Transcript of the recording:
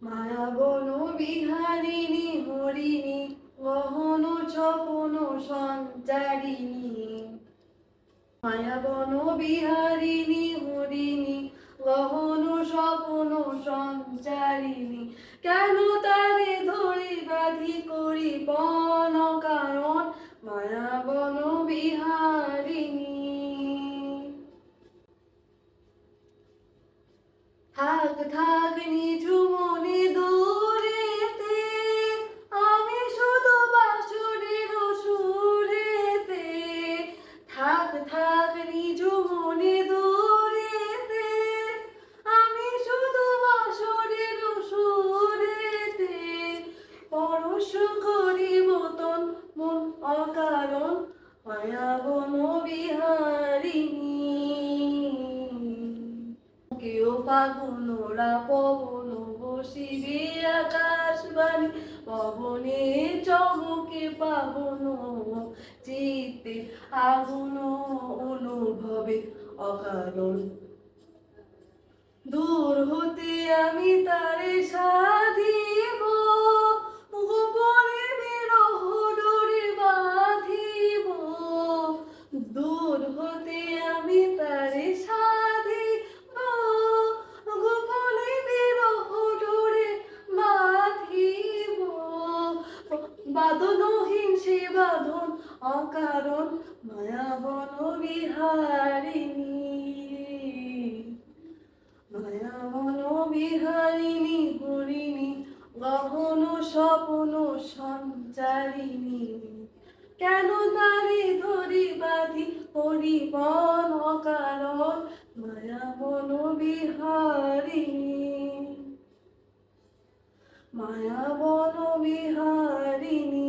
মায়াবন বিহারিণী হরিণী গহন স্বপন সঞ্চারিণী। মায়াবন বিহারিণী হরিণী গহন স্বপন সঞ্চারিণী। কেন তারে ধরি বাঁধি করি বন কারণ মায়াবন বিহারিণী। থাক থাক নিঝুমনে দূরেতে, আমি শুধু বাঁশুরের সুরেতে। থাক থাক নিঝুমনে দূরেতে, আমি শুধু বাঁশুরের সুরেতে। পরশ করিব তন মন অকারণ মায়াবন বিহারিণী। কেউ ফাগুনরা পবন বসিবে আকাশবাণী, পবনে চমকে পাবন চিত্তে আগুন অনুভবে অকারণ। দূর হতে আমি তারে সাধিব, গোপনে বিরহ ডোরে বাঁধিব। দূর হতে আমি তারে সাধিব, গোপনে বিরহ ডোরে বাঁধিব। বাঁধনহীন সে বাঁধন অকারণ মায়াবন বিহারিণী। মায়াবন বিহারিণী হরিণী গহন স্বপন সঞ্চারিণী। কেন তারে ধরি বাঁধি করি বন অকারণ মায়াবন বিহারিণী। মায়াবন বিহারিণী।